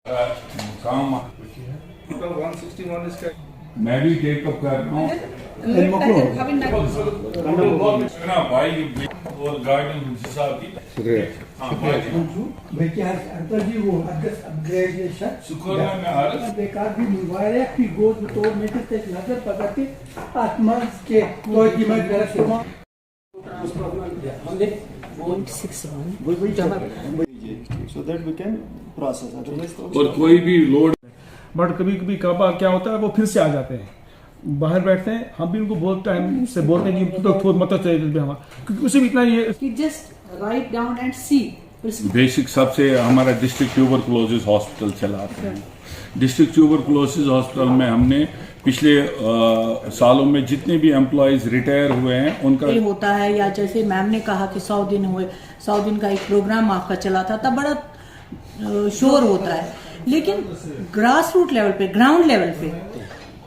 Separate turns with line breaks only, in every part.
काम
161 इसका
मैं भी टेक अप कर रहा हूँ ना भाई और गार्डन साहब की
so that we can process, otherwise
और कोई भी लोड
बट कभी कभी क्या होता है वो फिर से आ जाते हैं बाहर बैठते हैं हम भी उनको बहुत टाइम से बोलते हैं कि तो मत चाहिए हमारा क्योंकि उसे भी इतना ये
just write down and see.
Basic सबसे हमारा डिस्ट्रिक्ट ट्यूबरकुलोसिस हॉस्पिटल चलाते हैं। डिस्ट्रिक्ट ट्यूबरकुलोसिस हॉस्पिटल में हमने पिछले सालों में जितने भी एम्प्लॉयज रिटायर हुए हैं उनका
होता है, या जैसे मैम ने कहा कि 100 दिन हुए, 100 दिन का एक प्रोग्राम आपका चला था, तब बड़ा शोर होता है, लेकिन ग्रास रूट लेवल पे, ग्राउंड लेवल पे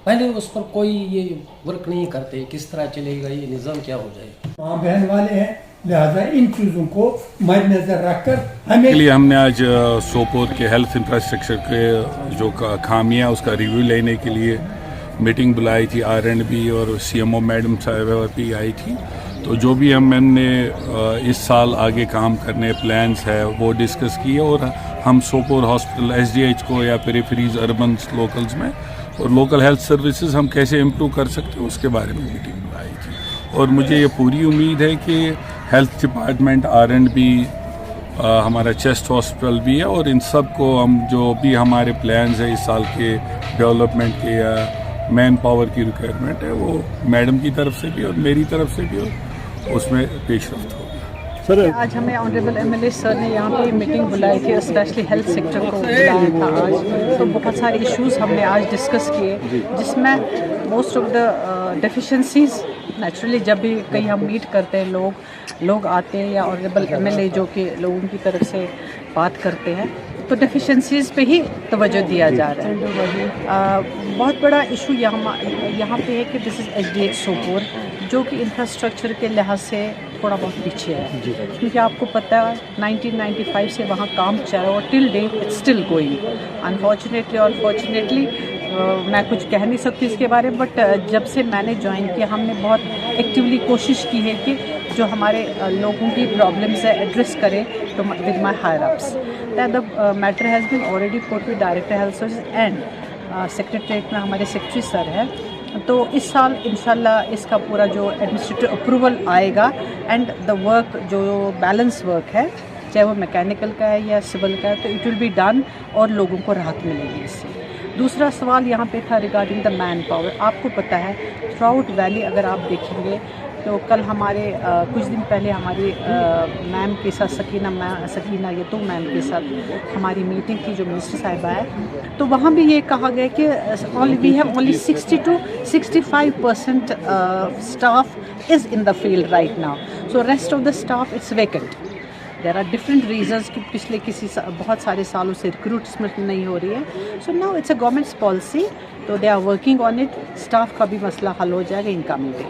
पहले उस पर कोई ये वर्क नहीं करते, किस तरह चलेगा, ये निज़ाम क्या हो जाएगा।
माँ बहन वाले हैं, लिहाजा इन चीज़ों को मद्देनजर रखकर हमें
के लिए हमने आज सोपोर के हेल्थ इंफ्रास्ट्रक्चर के जो खामियां उसका रिव्यू लेने के लिए मीटिंग बुलाई थी। R&B और CMO मैडम साहब भी आई थी। तो जो भी हमने इस साल आगे काम करने प्लान्स है वो डिस्कस किए और हम सोपोर हॉस्पिटल SDH को या पेरिफेरीज अर्बन लोकल्स में और लोकल हेल्थ सर्विसेज हम कैसे इम्प्रूव कर सकते हैं उसके बारे में मीटिंग बुलाई थी। और मुझे ये पूरी उम्मीद है कि हेल्थ डिपार्टमेंट R&B हमारा चेस्ट हॉस्पिटल भी है और इन सब को हम जो भी हमारे प्लान्स है इस साल के डेवलपमेंट के या मैन पावर की रिक्वायरमेंट है वो मैडम की तरफ से भी और मेरी तरफ से भी उसमें पेशरफ्त होगी।
आज हमें ऑनरेबल MLA सर ने यहाँ पे मीटिंग बुलाई थी, स्पेशली हेल्थ सेक्टर को बुलाया था आज। तो बहुत सारे इश्यूज हमने आज डिस्कस किए, जिसमें most of the deficiencies naturally जब भी कहीं हम मीट करते हैं लोग आते हैं या ऑनरेबल MLA जो कि लोगों की तरफ से बात करते हैं तो डेफिशिएंसीज पे ही तवज्जो दिया जा रहा है। बहुत बड़ा इशू यहाँ पे है कि दिस इज़ SDH सोपोर जो कि इंफ्रास्ट्रक्चर के लिहाज से थोड़ा बहुत पीछे है, क्योंकि आपको पता है 1995 से वहाँ काम चल रहा है और till date it's still going. Unfortunately और फॉर्चुनेटली मैं कुछ कह नहीं सकती इसके बारे में, बट जब से मैंने ज्वाइन किया हमने बहुत एक्टिवली कोशिश की है कि जो हमारे लोगों की प्रॉब्लम्स है एड्रेस करें तो with my higher ups that the matter has been already put with director health services and secretariat में हमारे सेक्रेटरी सर है। तो इस साल इंशाल्लाह इसका पूरा जो एडमिनिस्ट्रेटिव अप्रूवल आएगा एंड द वर्क जो बैलेंस वर्क है चाहे वो मैकेनिकल का है या सिविल का है तो इट विल बी डन और लोगों को राहत मिलेगी इससे। दूसरा सवाल यहाँ पे था रिगार्डिंग द मैन पावर। आपको पता है थ्रू आउट वैली अगर आप देखेंगे तो कल हमारे कुछ दिन पहले हमारी मैम के साथ सकीना ये तो मैम के साथ हमारी मीटिंग थी जो मिनिस्टर साहिबा है, तो वहाँ भी ये कहा गया कि we have only 60 to 65% staff is in the field right now, so rest of the staff it's vacant. There are different reasons कि पिछले बहुत सारे सालों से रिक्रूटमेंट नहीं हो रही है। So now it's a government's policy, तो they are working on it. Staff का भी मसला हल हो जाएगा इनकमिंग डे।